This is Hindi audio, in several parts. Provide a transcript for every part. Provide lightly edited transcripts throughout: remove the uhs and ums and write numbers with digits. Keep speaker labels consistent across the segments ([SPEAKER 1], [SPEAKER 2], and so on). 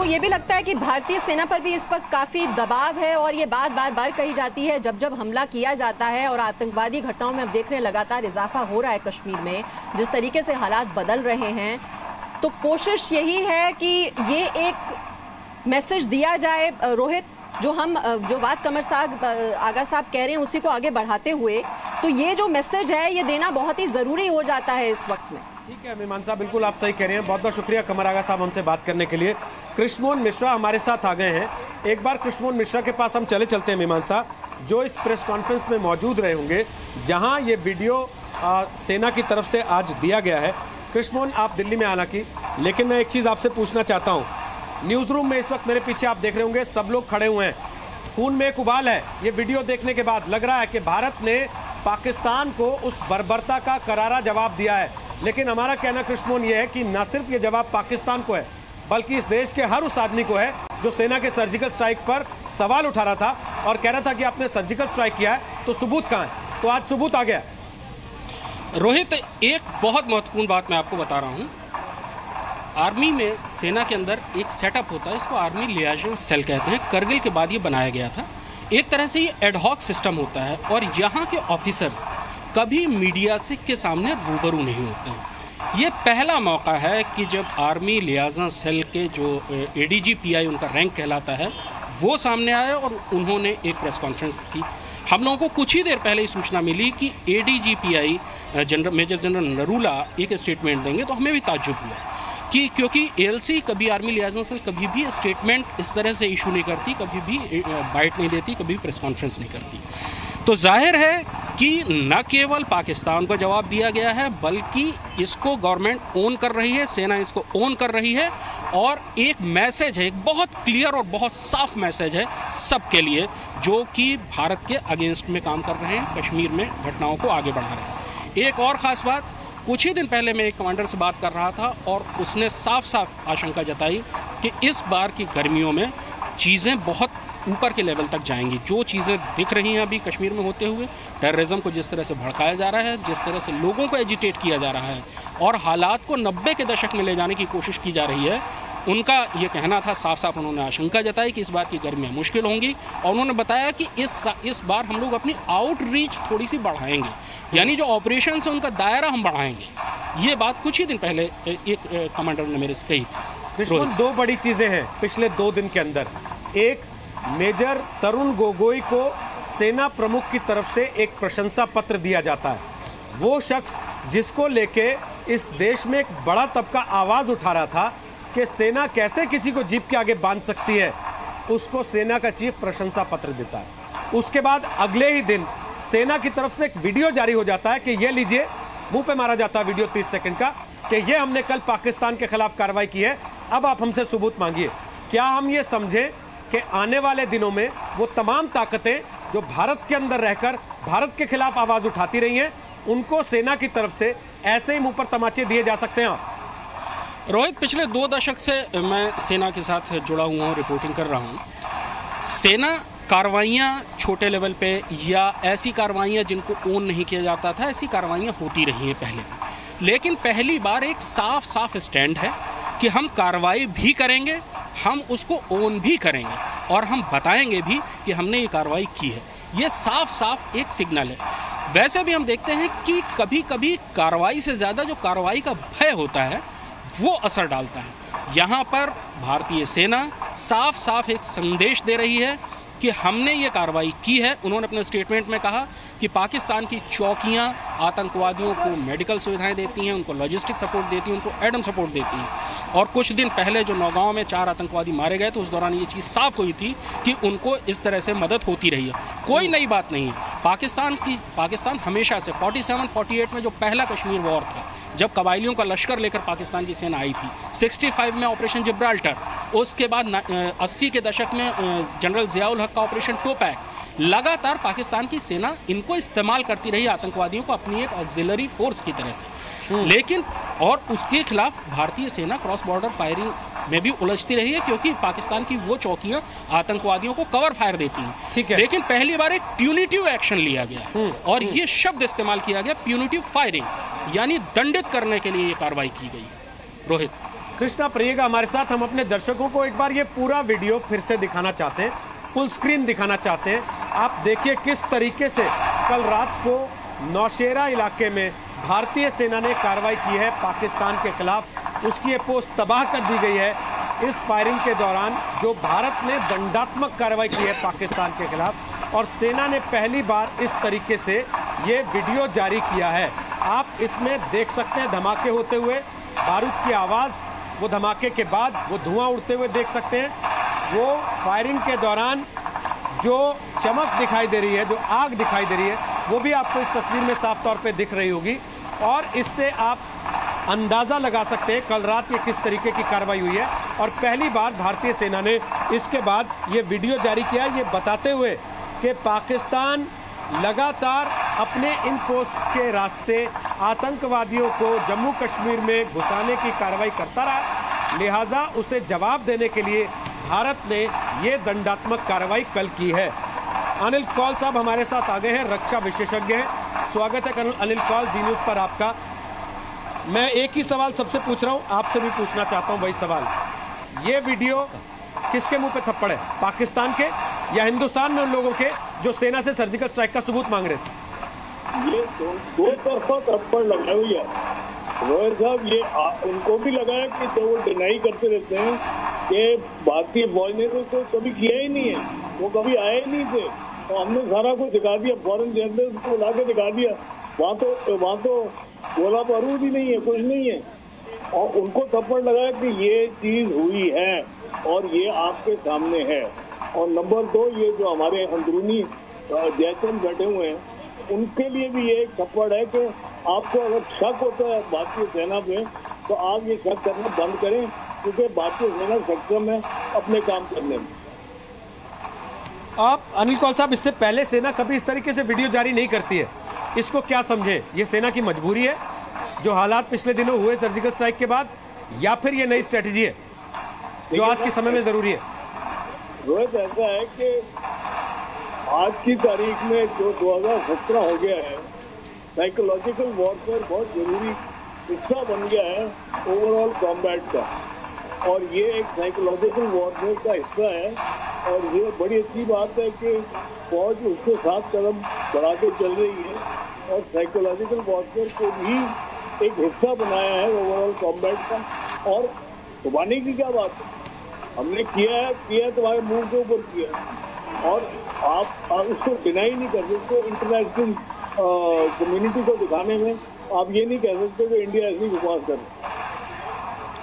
[SPEAKER 1] आपको ये भी लगता है कि भारतीय सेना पर भी इस वक्त काफी दबाव है और ये बात बार बार कही जाती है जब जब हमला किया जाता है और आतंकवादी घटनाओं में अब देख रहे हैं लगातार इजाफा हो रहा है कश्मीर में, जिस तरीके से हालात बदल रहे हैं, तो कोशिश यही है कि ये एक मैसेज दिया जाए रोहित, जो बात कमर साहब आगा साहब कह रहे हैं उसी को आगे बढ़ाते हुए, तो ये जो मैसेज है ये देना बहुत ही जरूरी हो जाता है इस वक्त में।
[SPEAKER 2] ठीक है मीमांसा, बिल्कुल आप सही कह रहे हैं। बहुत बहुत शुक्रिया कमर आगा साहब हमसे बात करने के लिए। कृष्णमोहन मिश्रा हमारे साथ आ गए हैं। एक बार कृष्णमोहन मिश्रा के पास हम चलते हैं मीमांसा, जो इस प्रेस कॉन्फ्रेंस में मौजूद रहे होंगे जहां ये वीडियो सेना की तरफ से आज दिया गया है। कृष्णमोहन, आप दिल्ली में आना की, लेकिन मैं एक चीज़ आपसे पूछना चाहता हूँ। न्यूज़ रूम में इस वक्त मेरे पीछे आप देख रहे होंगे सब लोग खड़े हुए हैं, खून में एक उबाल है। ये वीडियो देखने के बाद लग रहा है कि भारत ने पाकिस्तान को उस बर्बरता का करारा जवाब दिया है। लेकिन हमारा कहना कृष्णमोहन ये है कि न सिर्फ ये जवाब पाकिस्तान को है, बल्कि इस देश के हर उस आदमी को है जो सेना के सर्जिकल स्ट्राइक पर सवाल उठा रहा था और कह रहा था कि आपने सर्जिकल स्ट्राइक किया है तो सबूत कहाँ है। तो आज सबूत आ गया।
[SPEAKER 3] रोहित, एक बहुत महत्वपूर्ण बात मैं आपको बता रहा हूँ। आर्मी में, सेना के अंदर एक सेटअप होता है, इसको आर्मी लियाजन सेल कहते हैं। करगिल के बाद ये बनाया गया था। एक तरह से ये एडहॉक सिस्टम होता है और यहाँ के ऑफिसर्स कभी मीडिया से के सामने रूबरू नहीं होते हैं। ये पहला मौका है कि जब आर्मी लियाजन सेल के जो एडीजी पीआई उनका रैंक कहलाता है वो सामने आए और उन्होंने एक प्रेस कॉन्फ्रेंस की। हम लोगों को कुछ ही देर पहले ही सूचना मिली कि ADG PI major general Narula एक स्टेटमेंट देंगे, तो हमें भी ताज्जुब हुआ कि क्योंकि एएलसी कभी आर्मी लियाजन सेल कभी भी स्टेटमेंट इस तरह से इशू नहीं करती, कभी भी बाइट नहीं देती, कभी प्रेस कॉन्फ्रेंस नहीं करती। तो जाहिर है कि न केवल पाकिस्तान को जवाब दिया गया है, बल्कि इसको गवर्नमेंट ओन कर रही है, सेना इसको ओन कर रही है और एक मैसेज है, एक बहुत क्लियर और बहुत साफ मैसेज है सबके लिए जो कि भारत के अगेंस्ट में काम कर रहे हैं, कश्मीर में घटनाओं को आगे बढ़ा रहे हैं। एक और ख़ास बात, कुछ ही दिन पहले मैं एक कमांडर से बात कर रहा था और उसने साफ साफ आशंका जताई कि इस बार की गर्मियों में चीज़ें बहुत ऊपर के लेवल तक जाएंगी। जो चीज़ें दिख रही हैं अभी कश्मीर में होते हुए, टेररिज्म को जिस तरह से भड़काया जा रहा है, जिस तरह से लोगों को एजिटेट किया जा रहा है और हालात को 90 के दशक में ले जाने की कोशिश की जा रही है, उनका ये कहना था, साफ साफ उन्होंने आशंका जताई कि इस बार की गर्मियाँ मुश्किल होंगी और उन्होंने बताया कि इस बार हम लोग अपनी आउटरीच थोड़ी सी बढ़ाएंगे, यानी जो ऑपरेशन है उनका दायरा हम बढ़ाएंगे। ये बात कुछ ही दिन पहले एक कमांडर ने मेरे से कही थी।
[SPEAKER 2] कृष्णमोहन, दो बड़ी चीज़ें हैं पिछले 2 दिन के अंदर। एक, मेजर तरुण गोगोई को सेना प्रमुख की तरफ से एक प्रशंसा पत्र दिया जाता है। वो शख्स जिसको लेके इस देश में एक बड़ा तबका आवाज़ उठा रहा था कि सेना कैसे किसी को जीप के आगे बांध सकती है, उसको सेना का चीफ प्रशंसा पत्र देता है। उसके बाद अगले ही दिन सेना की तरफ से एक वीडियो जारी हो जाता है कि ये लीजिए, मुंह पे मारा जाता है वीडियो 30 सेकंड का, कि ये हमने कल पाकिस्तान के खिलाफ कार्रवाई की है, अब आप हमसे सबूत मांगिए। क्या हम ये समझें कि आने वाले दिनों में वो तमाम ताकतें जो भारत के अंदर रहकर भारत के खिलाफ आवाज़ उठाती रही हैं, उनको सेना की तरफ से ऐसे ही मुंह पर तमाचे दिए जा सकते हैं?
[SPEAKER 3] रोहित, पिछले 2 दशक से मैं सेना के साथ जुड़ा हुआ हूँ, रिपोर्टिंग कर रहा हूँ। सेना कार्रवाइयाँ छोटे लेवल पे या ऐसी कार्रवाइयाँ जिनको ओन नहीं किया जाता था, ऐसी कार्रवाइयाँ होती रही हैं पहले, लेकिन पहली बार एक साफ स्टैंड है कि हम कार्रवाई भी करेंगे, हम उसको ओन भी करेंगे और हम बताएंगे भी कि हमने ये कार्रवाई की है। ये साफ एक सिग्नल है। वैसे भी हम देखते हैं कि कभी कभी कार्रवाई से ज़्यादा जो कार्रवाई का भय होता है वो असर डालता है। यहाँ पर भारतीय सेना साफ एक संदेश दे रही है कि हमने ये कार्रवाई की है। उन्होंने अपने स्टेटमेंट में कहा कि पाकिस्तान की चौकियां आतंकवादियों को मेडिकल सुविधाएं देती हैं, उनको लॉजिस्टिक सपोर्ट देती हैं, उनको एडम सपोर्ट देती हैं। और कुछ दिन पहले जो नौगांव में 4 आतंकवादी मारे गए तो उस दौरान ये चीज़ साफ हुई थी कि उनको इस तरह से मदद होती रही है। कोई नई बात नहीं है। पाकिस्तान हमेशा से 47-48 में जो पहला कश्मीर वॉर था, जब कबायलियों का लश्कर लेकर पाकिस्तान की सेना आई थी, 65 में ऑपरेशन जिब्राल्टर, उसके बाद 80 के दशक में जनरल जियाउल हक का ऑपरेशन टोपैक, लगातार पाकिस्तान की सेना इनको इस्तेमाल करती रही आतंकवादियों को अपनी एक ऑक्सिलरी फोर्स की तरह से। लेकिन और उसके खिलाफ भारतीय सेना क्रॉस बॉर्डर फायरिंग में भी उलझती रही है, क्योंकि पाकिस्तान की वो चौकियां आतंकवादियों को कवर फायर देती हैं।
[SPEAKER 2] ठीक है।
[SPEAKER 3] लेकिन पहली बार एक प्यूनिटिव एक्शन लिया गया और ये शब्द इस्तेमाल किया गया, प्यूनिटिव फायरिंग, यानी दंडित करने के लिए ये कार्रवाई की गई। रोहित,
[SPEAKER 2] कृष्णा प्रियेगा हमारे साथ। हम अपने दर्शकों को एक बार ये पूरा वीडियो फिर से दिखाना चाहते हैं, फुल स्क्रीन दिखाना चाहते हैं। आप देखिए किस तरीके से कल रात को नौशेरा इलाके में भारतीय सेना ने कार्रवाई की है पाकिस्तान के खिलाफ। उसकी ये पोस्ट तबाह कर दी गई है इस फायरिंग के दौरान, जो भारत ने दंडात्मक कार्रवाई की है पाकिस्तान के खिलाफ। और सेना ने पहली बार इस तरीके से ये वीडियो जारी किया है। आप इसमें देख सकते हैं धमाके होते हुए, बारूद की आवाज़, वो धमाके के बाद वो धुआं उड़ते हुए देख सकते हैं। वो फायरिंग के दौरान जो चमक दिखाई दे रही है, जो आग दिखाई दे रही है, वो भी आपको इस तस्वीर में साफ तौर पे दिख रही होगी। और इससे आप अंदाज़ा लगा सकते हैं कल रात ये किस तरीके की कार्रवाई हुई है। और पहली बार भारतीय सेना ने इसके बाद ये वीडियो जारी किया, ये बताते हुए कि पाकिस्तान लगातार अपने इन पोस्ट के रास्ते आतंकवादियों को जम्मू कश्मीर में घुसाने की कार्रवाई करता रहा, लिहाजा उसे जवाब देने के लिए भारत ने ये दंडात्मक कार्रवाई कल की है। अनिल कौल साहब हमारे साथ आ गए हैं, रक्षा विशेषज्ञ हैं। स्वागत है कर्नल अनिल कौल जी न्यूज़ पर आपका। मैं एक ही सवाल सबसे पूछ रहा हूँ, आपसे भी पूछना चाहता हूँ वही सवाल। ये वीडियो किसके मुंह पे थप्पड़ है, पाकिस्तान के या हिंदुस्तान में उन लोगों के जो सेना से सर्जिकल स्ट्राइक का सबूत मांग रहे थे?
[SPEAKER 4] ये दो तरफा थप्पड़ लगाई हुई है रोहित साहब। ये उनको भी लगाया कि जो वो डिनाई करते रहते हैं कि भारतीय फौज ने तो कभी किया ही नहीं है, वो कभी आए ही नहीं थे। तो हमने सारा कुछ दिखा दिया, फॉरेन जर्नलिस्ट को ला के दिखा दिया। वहाँ तो गोला बारूद ही नहीं है, कुछ नहीं है। और उनको थप्पड़ लगाया कि ये चीज हुई है और ये आपके सामने है। और नंबर 2, ये जो हमारे अंदरूनी जैसन बैठे हुए हैं, उनके लिए भी ये एक थप्पड़ है कि आपको अगर शक होता है भारतीय सेना पे, तो आप ये शक करना बंद करें, क्योंकि भारतीय सेना सक्षम है अपने काम करने में।
[SPEAKER 2] आप अनिल कौल साहब, इससे पहले सेना कभी इस तरीके से वीडियो जारी नहीं करती है, इसको क्या समझे? ये सेना की मजबूरी है जो हालात पिछले दिनों हुए सर्जिकल स्ट्राइक के बाद, या फिर ये नई स्ट्रेटजी है जो आज के समय में जरूरी है?
[SPEAKER 4] रोहित, ऐसा है कि आज की तारीख में जो 2017 हो गया है, साइकोलॉजिकल वॉरफेयर बहुत जरूरी हिस्सा बन गया है ओवरऑल कॉम्बैट का। और ये एक साइकोलॉजिकल वॉरफेयर का हिस्सा है। और ये बड़ी अच्छी बात है कि फौज उसके साथ कदम बढ़ा के चल रही है और साइकोलॉजिकल वॉरफेयर को भी एक हिस्सा बनाया है ओवरऑल कॉम्बैट का। और छुपाने की क्या बात है, हमने किया है तुम्हारे मुंह के ऊपर किया। और आप उसको डिनाई नहीं कर सकते। इंटरनेशनल कम्युनिटी को दिखाने में आप ये नहीं कह सकते कि इंडिया ऐसी विकास करे।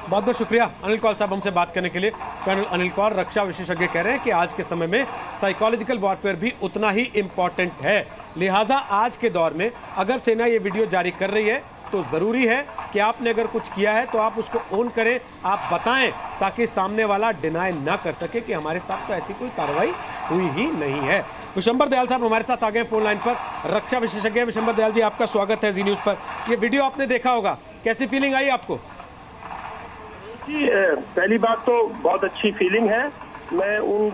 [SPEAKER 2] बहुत बहुत शुक्रिया अनिल कौल साहब हमसे बात करने के लिए। कर्नल अनिल कौल, रक्षा विशेषज्ञ, कह रहे हैं कि आज के समय में साइकोलॉजिकल वॉरफेयर भी उतना ही इम्पॉर्टेंट है। लिहाजा आज के दौर में अगर सेना ये वीडियो जारी कर रही है तो ज़रूरी है कि आपने अगर कुछ किया है तो आप उसको ओन करें, आप बताएं, ताकि सामने वाला डिनाई ना कर सके कि हमारे साथ तो ऐसी कोई कार्रवाई हुई ही नहीं है। विशंबर दयाल साहब हमारे साथ आ गए फोन लाइन पर, रक्षा विशेषज्ञ। विशंबर दयाल जी, आपका स्वागत है जी न्यूज़ पर। ये वीडियो आपने देखा होगा, कैसी फीलिंग आई आपको?
[SPEAKER 5] पहली बात तो बहुत अच्छी फीलिंग है। मैं उन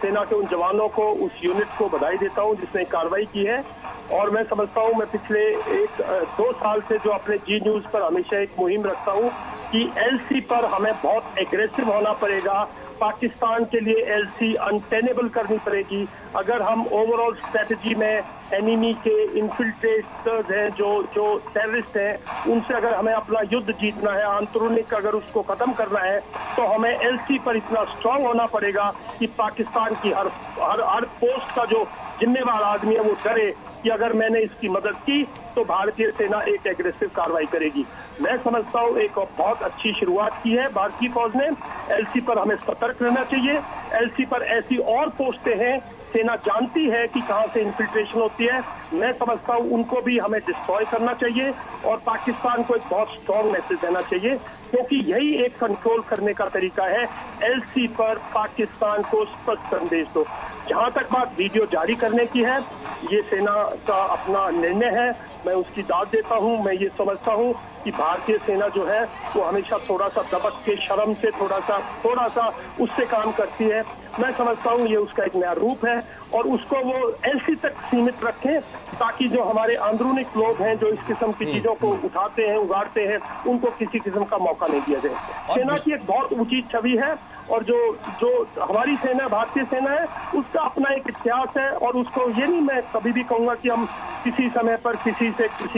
[SPEAKER 5] सेना के उन जवानों को, उस यूनिट को बधाई देता हूं जिसने कार्रवाई की है। और मैं समझता हूं, मैं पिछले 1-2 साल से जो अपने जी न्यूज़ पर हमेशा एक मुहिम रखता हूं कि एलसी पर हमें बहुत एग्रेसिव होना पड़ेगा। पाकिस्तान के लिए एलसी अनटेनेबल करनी पड़ेगी। अगर हम ओवरऑल स्ट्रेटजी में एनिमी के इन्फिल्ट्रेटर्स हैं, जो टेररिस्ट हैं, उनसे अगर हमें अपना युद्ध जीतना है, आंतरिक अगर उसको खत्म करना है, तो हमें एलसी पर इतना स्ट्रांग होना पड़ेगा कि पाकिस्तान की हर पोस्ट का जो जिम्मेवार आदमी है वो डरे कि अगर मैंने इसकी मदद की तो भारतीय सेना एक एग्रेसिव कार्रवाई करेगी। मैं समझता हूँ एक बहुत अच्छी शुरुआत की है भारतीय फौज ने। एलसी पर हमें सतर्क रहना चाहिए। एलसी पर ऐसी और पोस्टें हैं, सेना जानती है कि कहां से इन्फिल्ट्रेशन होती है। मैं समझता हूं उनको भी हमें डिस्ट्रॉय करना चाहिए और पाकिस्तान को एक बहुत स्ट्रॉन्ग मैसेज देना चाहिए, क्योंकि यही एक कंट्रोल करने का तरीका है। एलसी पर पाकिस्तान को स्पष्ट संदेश दो। जहां तक बात वीडियो जारी करने की है, ये सेना का अपना निर्णय है, मैं उसकी दाद देता हूं। मैं ये समझता हूं कि भारतीय सेना जो है वो हमेशा थोड़ा सा दबक के, शर्म से थोड़ा सा उससे काम करती है। मैं समझता हूँ ये उसका एक नया रूप है और उसको वो ऐसी तक सीमित रखें ताकि जो हमारे अंदरूनी लोग हैं जो इस किस्म की चीजों को उठाते हैं, उगाड़ते हैं, उनको किसी किस्म का मौका नहीं दिया जाए। सेना की एक बहुत ऊंची छवि है और जो हमारी सेना, भारतीय सेना है, उसका अपना एक इतिहास है और उसको ये नहीं मैं कभी भी कहूंगा कि हम किसी समय पर किसी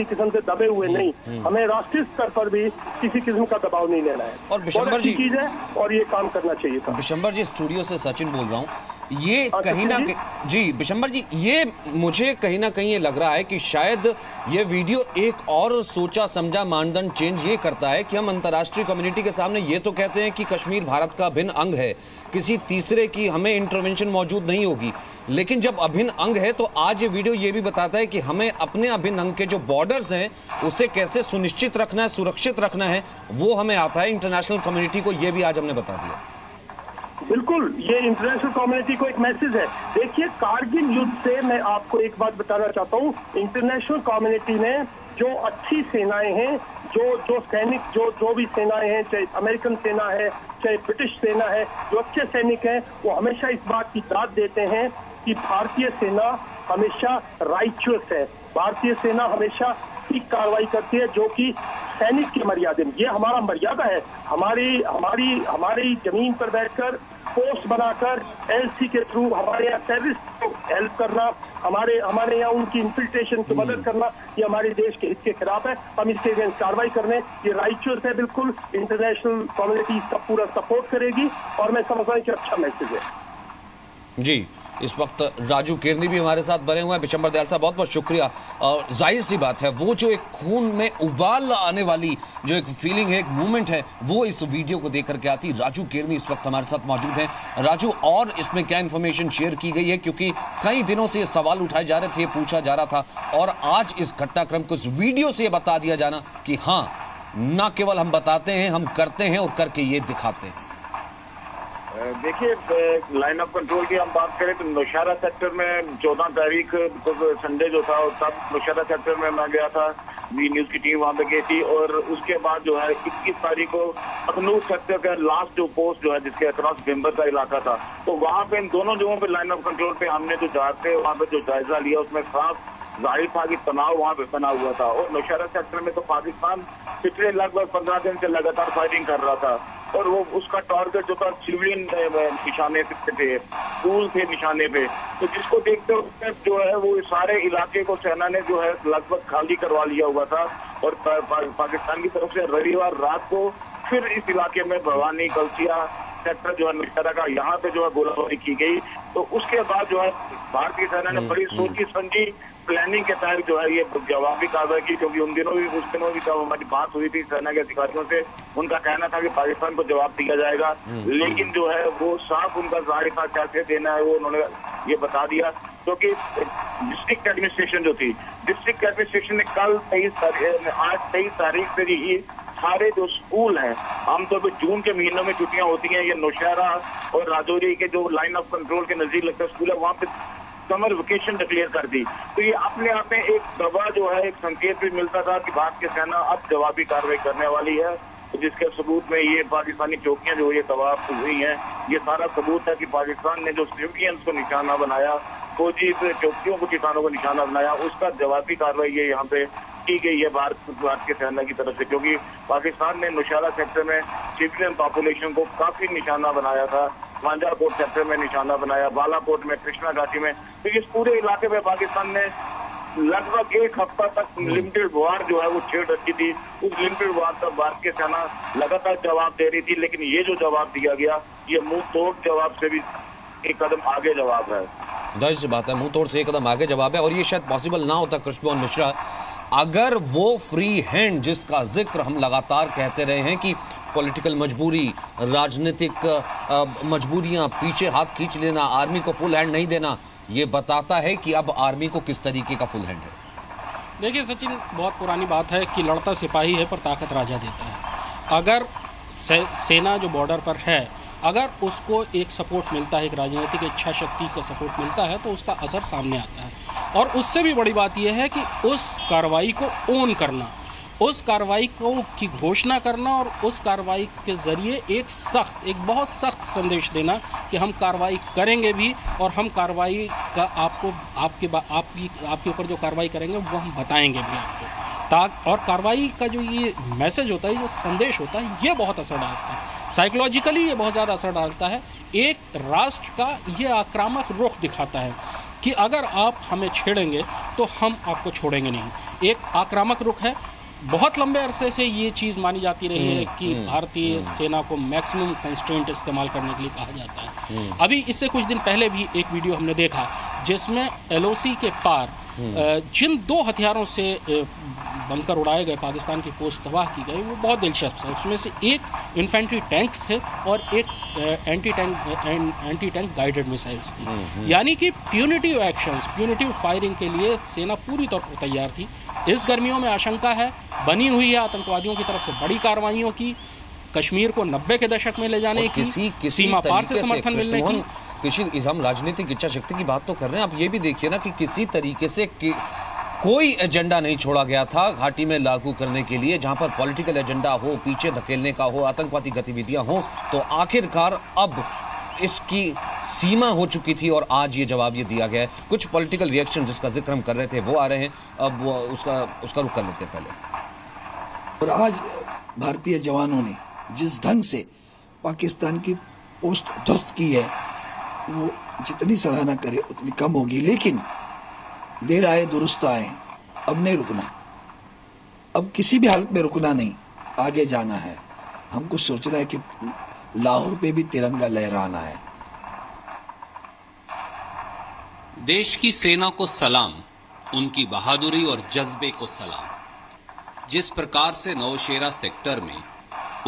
[SPEAKER 5] किस्म से दबे हुए नहीं, हमें राष्ट्रीय स्तर पर भी किसी किस्म का दबाव नहीं लेना है।
[SPEAKER 6] और बिशंबर जी
[SPEAKER 5] चीज है और ये काम करना चाहिए था।
[SPEAKER 6] बिशंबर जी, स्टूडियो से सचिन बोल रहा हूँ। ये कहीं ना जी बिशंबर जी, ये मुझे कहीं ना कहीं ये लग रहा है कि शायद ये वीडियो एक और सोचा समझा मानदंड चेंज ये करता है कि हम अंतर्राष्ट्रीय कम्युनिटी के सामने ये तो कहते हैं कि कश्मीर भारत का अभिन्न अंग है, किसी तीसरे की हमें इंटरवेंशन मौजूद नहीं होगी, लेकिन जब अभिन्न अंग है तो आज ये वीडियो ये भी बताता है कि हमें अपने अभिन्न अंग के जो बॉर्डर्स हैं उसे कैसे सुनिश्चित रखना है, सुरक्षित रखना है, वो हमें आता है इंटरनेशनल कम्युनिटी को। ये भी आज हमने बता दिया।
[SPEAKER 5] बिल्कुल, ये इंटरनेशनल कम्युनिटी को एक मैसेज है। देखिए, कारगिल युद्ध से मैं आपको एक बात बताना चाहता हूँ, इंटरनेशनल कम्युनिटी ने जो अच्छी सेनाएं हैं, जो सैनिक, जो भी सेनाएं हैं, चाहे अमेरिकन सेना है, चाहे ब्रिटिश सेना है, जो अच्छे सैनिक हैं, वो हमेशा इस बात की दाद देते हैं कि भारतीय सेना हमेशा राइचुअस है, भारतीय सेना हमेशा ठीक कार्रवाई करती है, जो कि सैनिक की मर्यादा में, ये हमारा मर्यादा है। हमारी जमीन पर बैठकर पोस्ट बनाकर एलसी के थ्रू हमारे यहाँ टेररिस्ट को हेल्प करना, हमारे यहाँ उनकी इन्फिल्ट्रेशन की मदद करना, ये हमारे देश के हित के खिलाफ है। हम इसके अगेंस्ट कार्रवाई करने, ये राइचुअस है बिल्कुल। इंटरनेशनल कम्युनिटी इसका पूरा सपोर्ट करेगी और मैं समझता हूँ कि अच्छा मैसेज है।
[SPEAKER 6] जी, इस वक्त राजू केरनी भी हमारे साथ बने हुए हैं। बिशंबर दयाल साहब, बहुत बहुत शुक्रिया। और जाहिर सी बात है, वो जो एक खून में उबाल आने वाली जो एक फीलिंग है, एक मूवमेंट है, वो इस वीडियो को देख करके आती। राजू केरनी इस वक्त हमारे साथ मौजूद हैं। राजू, और इसमें क्या इन्फॉर्मेशन शेयर की गई है, क्योंकि कई दिनों से ये सवाल उठाए जा रहे थे, पूछा जा रहा था, और आज इस घटनाक्रम को इस वीडियो से बता दिया जाना कि हाँ, न केवल हम बताते हैं, हम करते हैं और करके ये दिखाते हैं।
[SPEAKER 7] देखिए, लाइन ऑफ कंट्रोल की हम बात करें तो नौशहरा सेक्टर में 14 तारीख संडे जो था, तब नौशहरा सेक्टर में मैं गया था, वी न्यूज की टीम वहां पे गई थी, और उसके बाद जो है 21 तारीख को अखनूर सेक्टर का लास्ट जो पोस्ट जो है, जिसके अक्रॉस भिम्बर का इलाका था, तो वहां पे इन दोनों जगहों पे लाइन ऑफ कंट्रोल पे हमने जो जाते वहां पे जो जायजा लिया, उसमें साफ जाहिर था कि तनाव वहां पे बना हुआ था। और नौशहरा सेक्टर में तो पाकिस्तान पिछले लगभग 15 दिन से लगातार फायरिंग कर रहा था, और वो उसका टारगेट जो था सिविलियन निशाने पे थे, स्कूल थे निशाने पे, तो जिसको देखते हुए जो है वो सारे इलाके को सेना ने जो है लगभग खाली करवा लिया हुआ था। और पाकिस्तान की तरफ से रविवार रात को फिर इस इलाके में भवानी कलसिया सेक्टर जो है नौशहरा का, यहाँ पे जो है गोलाबारी की गई। तो उसके बाद जो है भारतीय सेना ने बड़ी सोची समझी प्लानिंग के तहत जो है ये जवाबी कार्रवाई की, क्योंकि उस दिनों भी जब हमारी बात हुई थी सेना के अधिकारियों से, उनका कहना था कि पाकिस्तान को जवाब दिया जाएगा, लेकिन जो है वो साफ उनका जाहिर था कैसे देना है, वो उन्होंने ये बता दिया। क्योंकि डिस्ट्रिक्ट एडमिनिस्ट्रेशन जो थी, डिस्ट्रिक्ट एडमिनिस्ट्रेशन ने कल आज 23 तारीख से ही सारे जो स्कूल हैं, आमतौर पर जून के महीनों में छुट्टियां होती हैं, ये नौशहरा और राजौरी के जो लाइन ऑफ कंट्रोल के नजदीक लगता है स्कूल है, वहाँ पे समर वेकेशन डिक्लेयर कर दी। तो ये अपने आप में एक दवा जो है, एक संकेत भी मिलता था कि भारतीय सेना अब जवाबी कार्रवाई करने वाली है, तो जिसके सबूत में ये पाकिस्तानी चौकियां जो ये तबाह हुई हैं, ये सारा सबूत है कि पाकिस्तान ने जो सिविलियंस को निशाना बनाया, फौजी चौकियों को, ठिकानों को निशाना बनाया, उसका जवाबी कार्रवाई ये यहाँ पे की गई है भारत की सेना की तरफ से। क्योंकि पाकिस्तान ने नौशहरा सेक्टर में सिविलियन पॉपुलेशन को काफी निशाना बनाया था, मांजाकोट सेक्टर में निशाना बनाया, बालाकोट में, कृष्णा घाटी में, तो इस पूरे इलाके में पाकिस्तान ने लगभग एक हफ्ता तक लिमिटेड वार जो है वो छेड़ रखी थी। उस लिमिटेड वार तक भारतीय सेना लगातार जवाब दे रही थी, लेकिन ये जो जवाब दिया गया, ये मुंह तोड़ जवाब से भी एक कदम आगे जवाब है।
[SPEAKER 6] जाहिर सी बात है, मुंह तोड़ से एक कदम आगे जवाब है, और ये शायद पॉसिबल ना होता कृष्णमोहन मिश्रा अगर वो फ्री हैंड जिसका जिक्र हम लगातार कहते रहे हैं कि पॉलिटिकल मजबूरी, राजनीतिक मजबूरियां, पीछे हाथ खींच लेना, आर्मी को फुल हैंड नहीं देना, ये बताता है कि अब आर्मी को किस तरीके का फुल हैंड है।
[SPEAKER 3] देखिए सचिन, बहुत पुरानी बात है कि लड़ता सिपाही है पर ताकत राजा देता है। अगर सेना जो बॉर्डर पर है, अगर उसको एक सपोर्ट मिलता है, एक राजनीतिक इच्छा शक्ति का सपोर्ट मिलता है, तो उसका असर सामने आता है। और उससे भी बड़ी बात यह है कि उस कार्रवाई को ओन करना, उस कार्रवाई की घोषणा करना और उस कार्रवाई के ज़रिए एक बहुत सख्त संदेश देना कि हम कार्रवाई करेंगे भी, और हम कार्रवाई का आपके ऊपर जो कार्रवाई करेंगे वो हम बताएंगे भी आपको। और कार्रवाई का जो ये मैसेज होता है, जो संदेश होता है, ये बहुत असर डालता है, साइकोलॉजिकली ये बहुत ज़्यादा असर डालता है। एक राष्ट्र का ये आक्रामक रुख दिखाता है कि अगर आप हमें छेड़ेंगे तो हम आपको छोड़ेंगे नहीं। एक आक्रामक रुख है। बहुत लंबे अरसे से ये चीज़ मानी जाती रही है कि भारतीय सेना को मैक्सिमम कंस्ट्रेंट इस्तेमाल करने के लिए कहा जाता है। अभी इससे कुछ दिन पहले भी एक वीडियो हमने देखा जिसमें LOC के पार जिन 2 हथियारों से बंकर उड़ाए गए, पाकिस्तान की पोस्ट तबाह की गई, वो बहुत दिलचस्प है। उसमें से एक इन्फेंट्री टैंक्स थे और एक एंटी टैंक गाइडेड मिसाइल्स थी। यानी कि प्यूनिटिव एक्शंस, प्यूनिटिव फायरिंग के लिए सेना पूरी तौर पर तैयार थी। इस गर्मियों में आशंका है, बनी हुई है आतंकवादियों की तरफ से बड़ी कार्रवाइयों की, कश्मीर को 90 के दशक में ले जाने की, सीमा पार से समर्थन मिलने की।
[SPEAKER 6] हम राजनीतिक इच्छा शक्ति की बात तो कर रहे हैं, आप ये भी देखिए ना कि किसी तरीके से कोई एजेंडा नहीं छोड़ा गया था घाटी में लागू करने के लिए, जहां पर पॉलिटिकल एजेंडा हो, पीछे धकेलने का हो, आतंकवादी गतिविधियां हो, तो आखिरकार अब इसकी सीमा हो चुकी थी और आज ये जवाब ये दिया गया है। कुछ पॉलिटिकल रिएक्शन जिसका जिक्र हम कर रहे थे वो आ रहे हैं, अब वो उसका रुख कर लेते हैं पहले।
[SPEAKER 8] और आज भारतीय जवानों ने जिस ढंग से पाकिस्तान की पोस्ट ध्वस्त की है, वो जितनी सराहना करे उतनी कम होगी। लेकिन देर आए दुरुस्त आए, अब नहीं रुकना, अब किसी भी हालत में रुकना नहीं, आगे जाना है। हमको सोचना है कि लाहौर पे भी तिरंगा लहराना है।
[SPEAKER 9] देश की सेना को सलाम, उनकी बहादुरी और जज्बे को सलाम। जिस प्रकार से नौशेरा सेक्टर में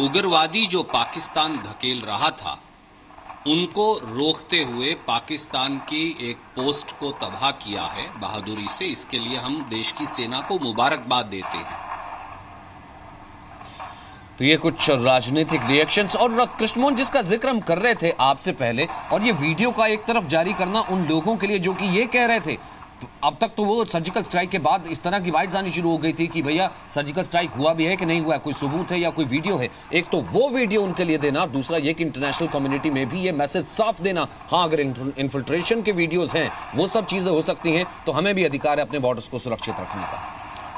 [SPEAKER 9] उग्रवादी जो पाकिस्तान धकेल रहा था, उनको रोकते हुए पाकिस्तान की एक पोस्ट को तबाह किया है बहादुरी से, इसके लिए हम देश की सेना को मुबारकबाद देते हैं।
[SPEAKER 6] तो ये कुछ राजनीतिक रिएक्शंस, और कृष्णमोहन जिसका जिक्र हम कर रहे थे आपसे पहले, और ये वीडियो का एक तरफ जारी करना उन लोगों के लिए जो कि ये कह रहे थे, अब तक तो वो सर्जिकल स्ट्राइक के बाद इस तरह की बाइट्स आनी शुरू हो गई थी कि भैया सर्जिकल स्ट्राइक हुआ भी है कि नहीं हुआ है, कोई सबूत है या कोई वीडियो है। एक तो वो वीडियो उनके लिए देना, दूसरा ये कि इंटरनेशनल कम्युनिटी में भी ये मैसेज साफ देना, हाँ अगर इन्फिल्ट्रेशन के वीडियोस हैं, वो सब चीजें हो सकती हैं, तो हमें भी अधिकार है अपने बॉर्डर्स को सुरक्षित रखने का।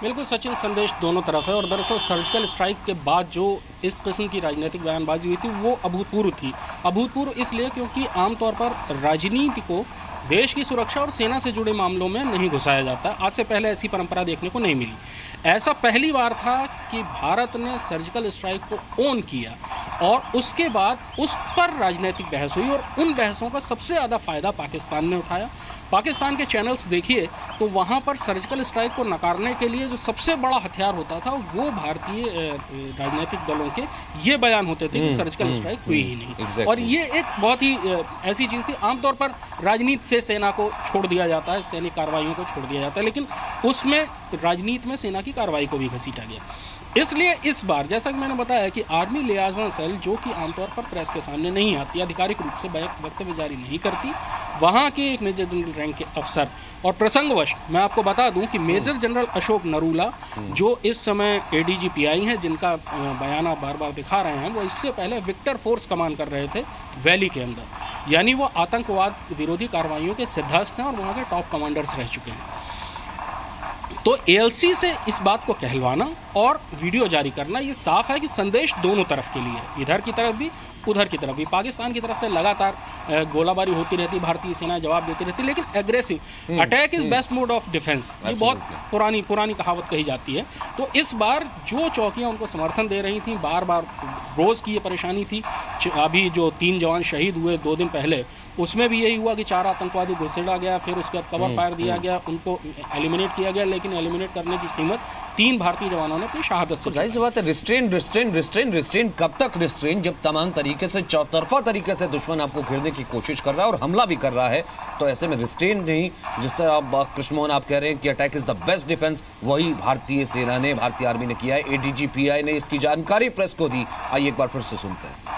[SPEAKER 3] बिल्कुल सचिन, संदेश दोनों तरफ है। और दरअसल सर्जिकल स्ट्राइक के बाद जो इस किस्म की राजनीतिक बयानबाजी हुई थी वो अभूतपूर्व थी। अभूतपूर्व इसलिए क्योंकि आमतौर पर राजनीति को देश की सुरक्षा और सेना से जुड़े मामलों में नहीं घुसाया जाता। आज से पहले ऐसी परंपरा देखने को नहीं मिली। ऐसा पहली बार था कि भारत ने सर्जिकल स्ट्राइक को ऑन किया और उसके बाद उस पर राजनीतिक बहस हुई, और उन बहसों का सबसे ज़्यादा फ़ायदा पाकिस्तान ने उठाया। पाकिस्तान के चैनल्स देखिए तो वहाँ पर सर्जिकल स्ट्राइक को नकारने के लिए जो सबसे बड़ा हथियार होता था वो भारतीय राजनीतिक दलों के ये बयान होते थे कि सर्जिकल स्ट्राइक हुई ही नहीं। और ये एक बहुत ही ऐसी चीज़ थी। आमतौर पर राजनीति से सेना को छोड़ दिया जाता है, सैनिक कार्रवाइयों को छोड़ दिया जाता है, लेकिन उसमें राजनीति में सेना की कार्रवाई को भी घसीटा गया। इसलिए इस बार जैसा कि मैंने बताया कि आर्मी लियाज़न सेल, जो कि आमतौर पर प्रेस के सामने नहीं आती, आधिकारिक रूप से वक्तव्य जारी नहीं करती, वहाँ के एक मेजर जनरल रैंक के अफसर, और प्रसंगवश मैं आपको बता दूं कि मेजर जनरल अशोक नरूला जो इस समय ADG-PI हैं, जिनका बयान आप बार बार दिखा रहे हैं, वो इससे पहले विक्टर फोर्स कमान कर रहे थे वैली के अंदर, यानी वो आतंकवाद विरोधी कार्रवाइयों के सिद्धांत हैं और वहाँ के टॉप कमांडर्स रह चुके हैं। तो ALC से इस बात को कहलवाना और वीडियो जारी करना, ये साफ है कि संदेश दोनों तरफ के लिए, इधर की तरफ भी उधर की तरफ भी। पाकिस्तान की तरफ से लगातार गोलाबारी होती रहती, भारतीय सेना जवाब देती रहती, लेकिन aggressive attack is best mode of defence, ये बहुत पुरानी कहावत कही जाती है। तो इस बार जो चौकियां उनको समर्थन दे रही थी, बार बार रोज़ की ये परेशानी थी। अभी जो 3 जवान शहीद हुए 2 दिन पहले, उसमें भी यही हुआ कि 4 आतंकवादी घुसेड़ा गया, फिर उसके बाद कवर फायर दिया गया, उनको एलिमिनेट किया गया, लेकिन एलिमिनेट करने की कीमत 3 भारतीय जवानों ने अपनी शहादत से।
[SPEAKER 6] जाहिर सी बात है, रिस्ट्रेन कब तक रिस्ट्रेन, जब तमाम तरीके से चौतरफा तरीके से दुश्मन आपको घेरने की कोशिश कर रहा है और हमला भी कर रहा है, तो ऐसे में रिस्ट्रेन नहीं, जिस तरह आप कृष्णमोहन आप कह रहे हैं कि attack is the best defence, वही भारतीय सेना ने, भारतीय आर्मी ने किया है। ADG-PI ने इसकी जानकारी प्रेस को दी। आइए एक बार फिर से सुनते हैं।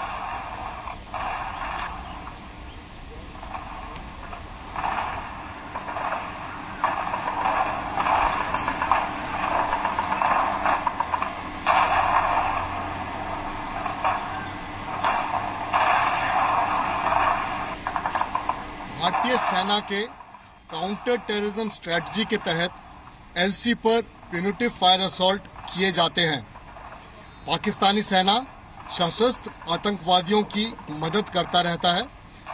[SPEAKER 10] भारतीय सेना के काउंटर टेररिज्म स्ट्रेटजी के तहत एलसी पर प्यूनिटिव फायर असॉल्ट किए जाते हैं। पाकिस्तानी सेना सशस्त्र आतंकवादियों की मदद करता रहता है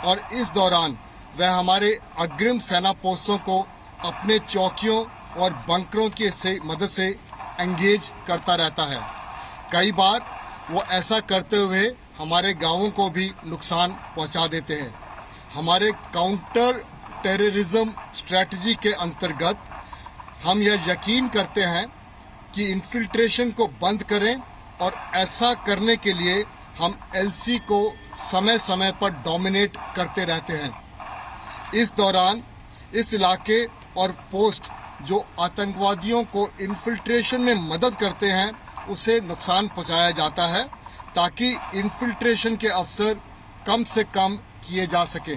[SPEAKER 10] और इस दौरान वह हमारे अग्रिम सेना पोस्टों को अपने चौकियों और बंकरों की मदद से एंगेज करता रहता है। कई बार वो ऐसा करते हुए हमारे गांवों को भी नुकसान पहुंचा देते हैं। हमारे काउंटर टेररिज्म स्ट्रेटजी के अंतर्गत हम यह यकीन करते हैं कि इन्फिल्ट्रेशन को बंद करें और ऐसा करने के लिए हम एलसी को समय समय पर डोमिनेट करते रहते हैं। इस दौरान इस इलाके और पोस्ट जो आतंकवादियों को इन्फिल्ट्रेशन में मदद करते हैं उसे नुकसान पहुंचाया जाता है ताकि इन्फिल्ट्रेशन के अवसर कम से कम किए जा सके।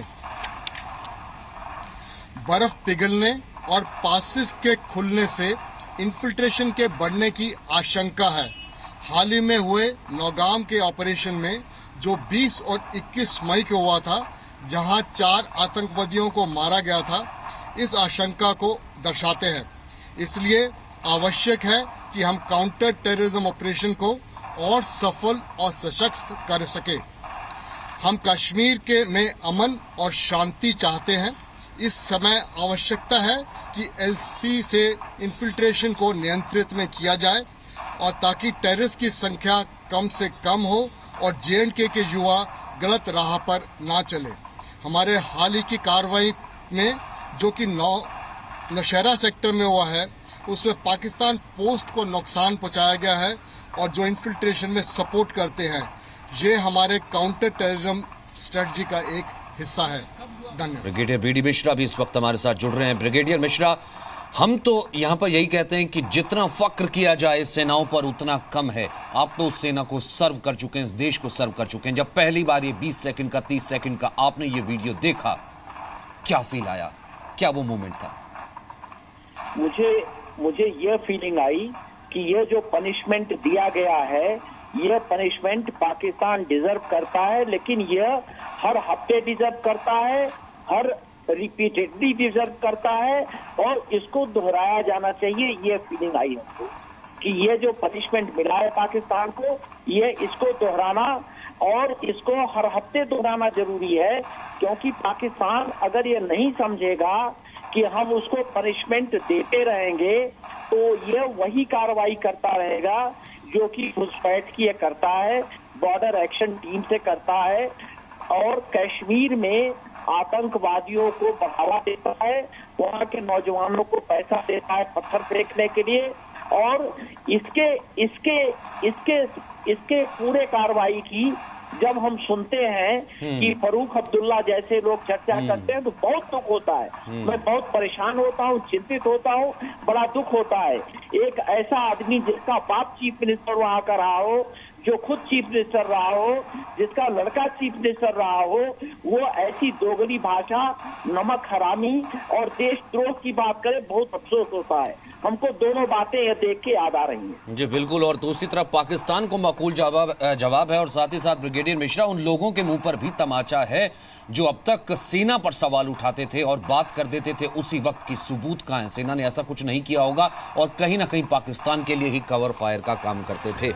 [SPEAKER 10] बर्फ पिघलने और पासिस के खुलने से इन्फिल्ट्रेशन के बढ़ने की आशंका है। हाल ही में हुए नौगाम के ऑपरेशन में जो 20 और 21 मई को हुआ था, जहां 4 आतंकवादियों को मारा गया था, इस आशंका को दर्शाते हैं। इसलिए आवश्यक है कि हम काउंटर टेररिज्म ऑपरेशन को और सफल और सशक्त कर सके। हम कश्मीर में अमन और शांति चाहते हैं। इस समय आवश्यकता है कि एलसी से इन्फिल्ट्रेशन को नियंत्रित में किया जाए और ताकि टेररिस्ट की संख्या कम से कम हो और जे&के के युवा गलत राह पर ना चले। हमारे हाल ही की कार्रवाई में जो कि नौशहरा सेक्टर में हुआ है, उसमें पाकिस्तान पोस्ट को नुकसान पहुंचाया गया है और जो इन्फिल्ट्रेशन में सपोर्ट करते हैं, ये हमारे काउंटर टेररिज्म स्ट्रेटजी का एक हिस्सा है। धन्यवाद।
[SPEAKER 6] Brigadier BD. मिश्रा भी इस वक्त हमारे साथ जुड़ रहे हैं। ब्रिगेडियर मिश्रा, हम तो यहाँ पर यही कहते हैं कि जितना फक्र किया जाए सेनाओं पर उतना कम है। आप तो उस सेना को सर्व कर चुके हैं, इस देश को सर्व कर चुके हैं। जब पहली बार ये 20 सेकंड का 30 सेकंड का आपने ये वीडियो देखा, क्या फील आया, क्या वो मोमेंट था?
[SPEAKER 11] मुझे यह फीलिंग आई कि यह जो पनिशमेंट दिया गया है, यह पनिशमेंट पाकिस्तान डिजर्व करता है, लेकिन यह हर हफ्ते डिजर्व करता है, हर रिपीटेडली डिजर्व करता है और इसको दोहराया जाना चाहिए। यह फीलिंग आई हमको कि यह जो पनिशमेंट मिला है पाकिस्तान को, यह इसको दोहराना और इसको हर हफ्ते दोहराना जरूरी है, क्योंकि पाकिस्तान अगर यह नहीं समझेगा कि हम उसको पनिशमेंट देते रहेंगे तो यह वही कार्रवाई करता रहेगा जो कि घुसपैठ की करता है, बॉर्डर एक्शन टीम से करता है और कश्मीर में आतंकवादियों को बढ़ावा देता है, वहां के नौजवानों को पैसा देता है पत्थर फेंकने के लिए। और इसके पूरे कार्रवाई की जब हम सुनते हैं कि फरूक अब्दुल्ला जैसे लोग चर्चा करते हैं तो बहुत दुख होता है। मैं बहुत परेशान होता हूँ, चिंतित होता हूँ, बड़ा दुख होता है। एक ऐसा आदमी जिसका बाप चीफ मिनिस्टर वहां का रहा हो, जो खुद चीफ मिनिस्टर रहा हो, जिसका लड़का चीफ मिनिस्टर रहा हो, वो ऐसी दोगली भाषा, नमक हरामी और देशद्रोह की बात करे, बहुत अफसोस होता है। हमको दोनों बातें ये देख के याद आ रही हैं।
[SPEAKER 6] जी बिल्कुल। और दूसरी तरफ पाकिस्तान को माकूल जवाब है और साथ ही साथ ब्रिगेडियर मिश्रा, उन लोगों के मुंह पर भी तमाचा है जो अब तक सेना पर सवाल उठाते थे और बात कर देते थे उसी वक्त की सबूत कहां है। सेना ने ऐसा कुछ नहीं किया होगा और कहीं ना कहीं पाकिस्तान के लिए ही कवर फायर का काम करते थे।